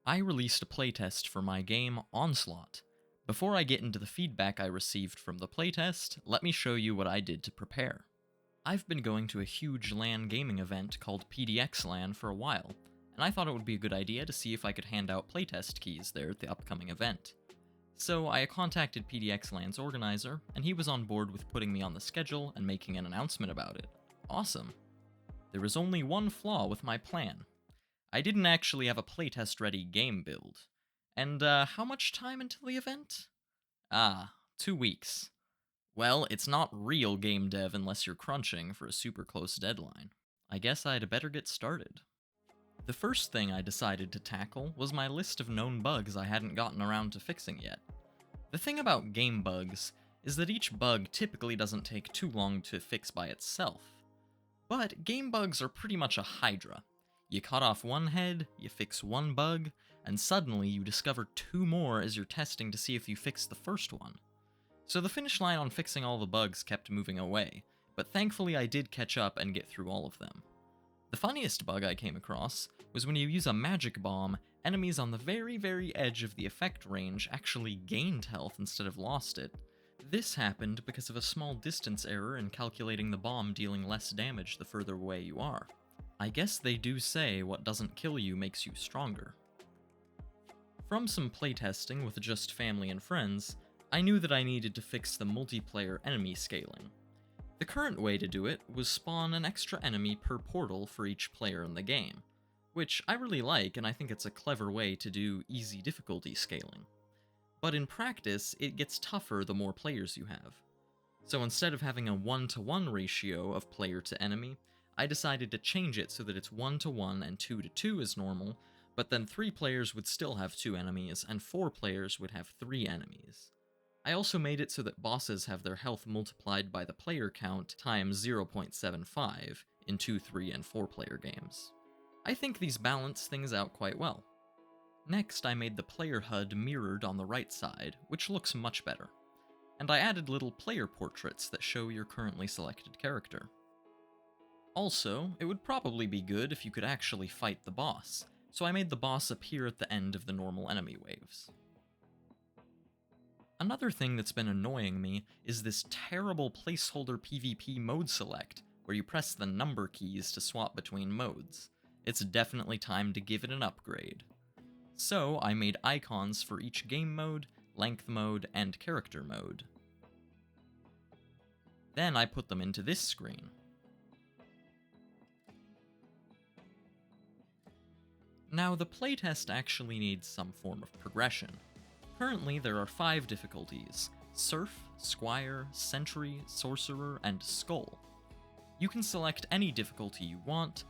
I released a playtest for my game, Onslaught. Before I get into the feedback I received from the playtest, let me show you what I did to prepare. I've been going to a huge LAN gaming event called PDX LAN for a while, and I thought it would be a good idea to see if I could hand out playtest keys there at the upcoming event. So I contacted PDX LAN's organizer, and he was on board with putting me on the schedule and making an announcement about it. Awesome. There was only one flaw with my plan. I didn't actually have a playtest-ready game build. And, how much time until the event? 2 weeks. Well, it's not real game dev unless you're crunching for a super close deadline. I guess I'd better get started. The first thing I decided to tackle was my list of known bugs I hadn't gotten around to fixing yet. The thing about game bugs is that each bug typically doesn't take too long to fix by itself. But game bugs are pretty much a hydra. You cut off one head, you fix one bug, and suddenly you discover 2 more as you're testing to see if you fixed the first one. So the finish line on fixing all the bugs kept moving away, but thankfully I did catch up and get through all of them. The funniest bug I came across was when you use a magic bomb, enemies on the very edge of the effect range actually gained health instead of lost it. This happened because of a small distance error in calculating the bomb dealing less damage the further away you are. I guess they do say what doesn't kill you makes you stronger. From some playtesting with just family and friends, I knew that I needed to fix the multiplayer enemy scaling. The current way to do it was spawn an extra enemy per portal for each player in the game, which I really like and I think it's a clever way to do easy difficulty scaling. But in practice, it gets tougher the more players you have. So instead of having a 1-to-1 ratio of player to enemy, I decided to change it so that it's 1-to-1 and 2-to-2 is normal, but then 3 players would still have 2 enemies, and 4 players would have 3 enemies. I also made it so that bosses have their health multiplied by the player count times 0.75 in 2, 3, and 4 player games. I think these balance things out quite well. Next, I made the player HUD mirrored on the right side, which looks much better. And I added little player portraits that show your currently selected character. Also, it would probably be good if you could actually fight the boss, so I made the boss appear at the end of the normal enemy waves. Another thing that's been annoying me is this terrible placeholder PvP mode select, where you press the number keys to swap between modes. It's definitely time to give it an upgrade. So I made icons for each game mode, length mode, and character mode. Then I put them into this screen. Now, the playtest actually needs some form of progression. Currently, there are 5 difficulties: Serf, Squire, Sentry, Sorcerer, and Skull. You can select any difficulty you want,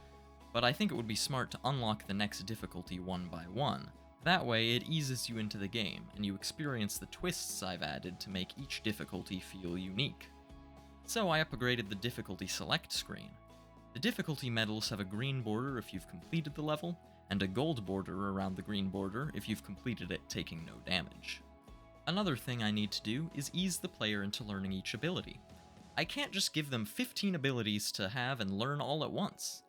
but I think it would be smart to unlock the next difficulty one by one. That way, it eases you into the game, and you experience the twists I've added to make each difficulty feel unique. So I upgraded the difficulty select screen. The difficulty medals have a green border if you've completed the level, and a gold border around the green border if you've completed it taking no damage. Another thing I need to do is ease the player into learning each ability. I can't just give them 15 abilities to have and learn all at once.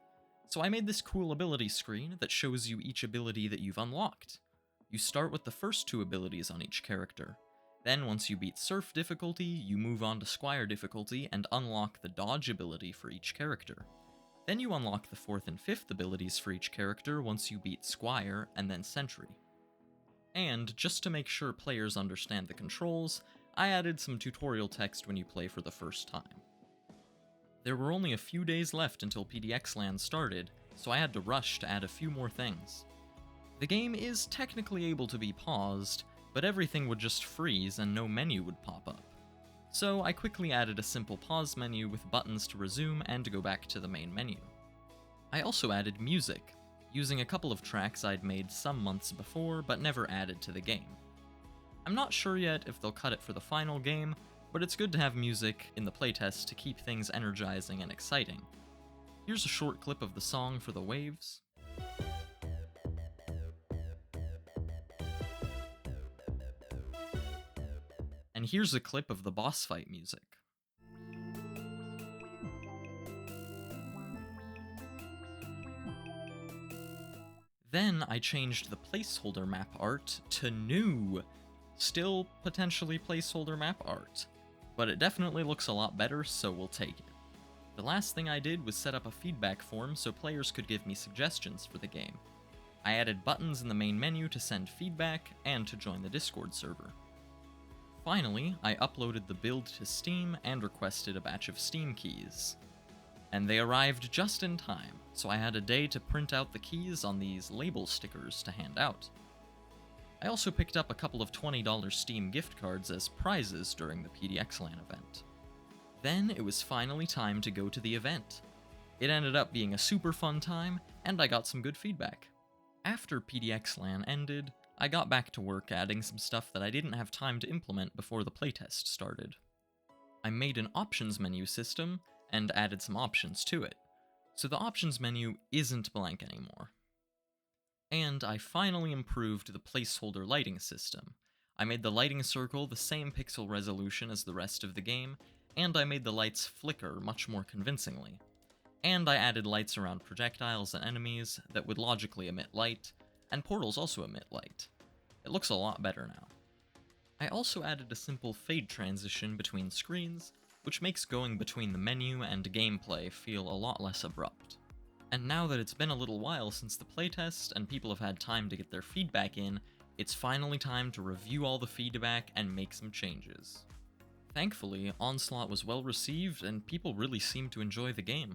So I made this cool ability screen that shows you each ability that you've unlocked. You start with the first 2 abilities on each character. Then once you beat Serf difficulty, you move on to Squire difficulty and unlock the dodge ability for each character. Then you unlock the 4th and 5th abilities for each character once you beat Squire and then Sentry. And, just to make sure players understand the controls, I added some tutorial text when you play for the first time. There were only a few days left until PDX LAN started, so I had to rush to add a few more things. The game is technically able to be paused, but everything would just freeze and no menu would pop up. So I quickly added a simple pause menu with buttons to resume and to go back to the main menu. I also added music, using a couple of tracks I'd made some months before but never added to the game. I'm not sure yet if they'll cut it for the final game, but it's good to have music in the playtest to keep things energizing and exciting. Here's a short clip of the song for the waves. And here's a clip of the boss fight music. Then I changed the placeholder map art to new. Still potentially placeholder map art, but it definitely looks a lot better, so we'll take it. The last thing I did was set up a feedback form so players could give me suggestions for the game. I added buttons in the main menu to send feedback and to join the Discord server. Finally, I uploaded the build to Steam and requested a batch of Steam keys. And they arrived just in time, so I had a day to print out the keys on these label stickers to hand out. I also picked up a couple of $20 Steam gift cards as prizes during the PDXLAN event. Then it was finally time to go to the event. It ended up being a super fun time, and I got some good feedback. After PDXLAN ended, I got back to work adding some stuff that I didn't have time to implement before the playtest started. I made an options menu system, and added some options to it, so the options menu isn't blank anymore. And I finally improved the placeholder lighting system. I made the lighting circle the same pixel resolution as the rest of the game, and I made the lights flicker much more convincingly. And I added lights around projectiles and enemies that would logically emit light, and portals also emit light. It looks a lot better now. I also added a simple fade transition between screens, which makes going between the menu and gameplay feel a lot less abrupt. And now that it's been a little while since the playtest and people have had time to get their feedback in, it's finally time to review all the feedback and make some changes. Thankfully, Onslaught was well received and people really seemed to enjoy the game.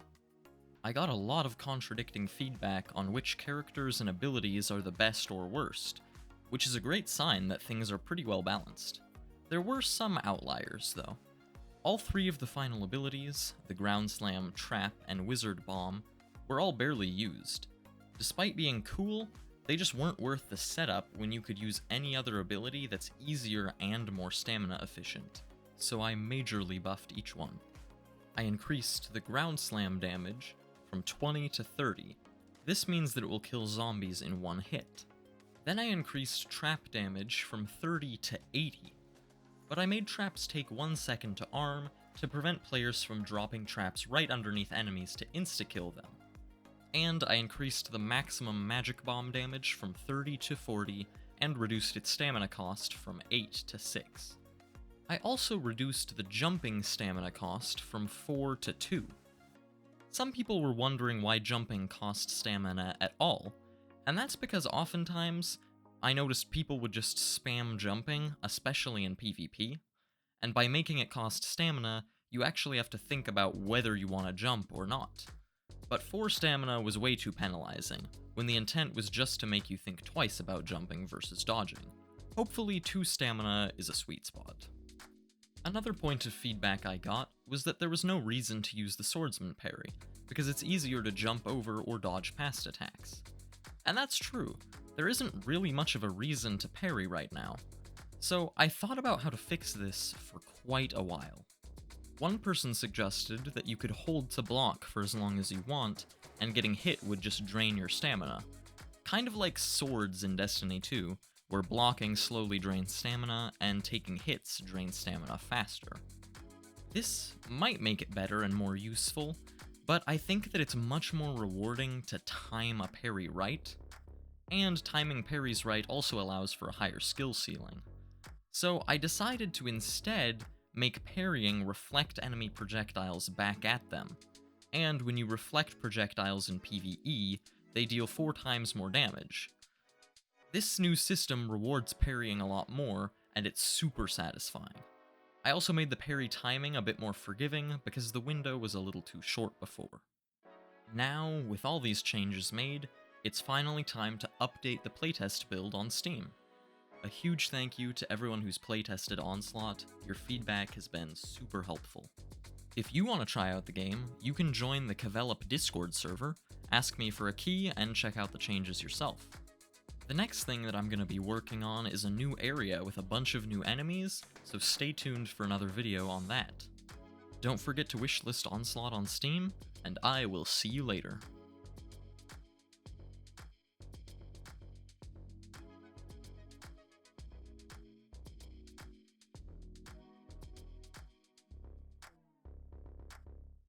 I got a lot of contradicting feedback on which characters and abilities are the best or worst, which is a great sign that things are pretty well balanced. There were some outliers, though. All three of the final abilities, the Ground Slam, Trap, and Wizard Bomb, were all barely used. Despite being cool, they just weren't worth the setup when you could use any other ability that's easier and more stamina efficient, so I majorly buffed each one. I increased the Ground Slam damage from 20 to 30. This means that it will kill zombies in one hit. Then I increased trap damage from 30 to 80. But I made traps take 1 second to arm to prevent players from dropping traps right underneath enemies to insta-kill them. And I increased the maximum magic bomb damage from 30 to 40 and reduced its stamina cost from 8 to 6. I also reduced the jumping stamina cost from 4 to 2. Some people were wondering why jumping cost stamina at all, and that's because oftentimes I noticed people would just spam jumping, especially in PvP, and by making it cost stamina, you actually have to think about whether you want to jump or not. But 4 stamina was way too penalizing, when the intent was just to make you think twice about jumping versus dodging. Hopefully 2 stamina is a sweet spot. Another point of feedback I got was that there was no reason to use the swordsman parry, because it's easier to jump over or dodge past attacks. And that's true, there isn't really much of a reason to parry right now. So I thought about how to fix this for quite a while. One person suggested that you could hold to block for as long as you want, and getting hit would just drain your stamina. Kind of like swords in Destiny 2, where blocking slowly drains stamina, and taking hits drains stamina faster. This might make it better and more useful, but I think that it's much more rewarding to time a parry right, and timing parries right also allows for a higher skill ceiling. So I decided to instead make parrying reflect enemy projectiles back at them, and when you reflect projectiles in PvE, they deal 4 times more damage. This new system rewards parrying a lot more, and it's super satisfying. I also made the parry timing a bit more forgiving because the window was a little too short before. Now, with all these changes made, it's finally time to update the playtest build on Steam. A huge thank you to everyone who's playtested Onslaught, your feedback has been super helpful. If you want to try out the game, you can join the Develop Discord server, ask me for a key, and check out the changes yourself. The next thing that I'm going to be working on is a new area with a bunch of new enemies, so stay tuned for another video on that. Don't forget to wishlist Onslaught on Steam, and I will see you later.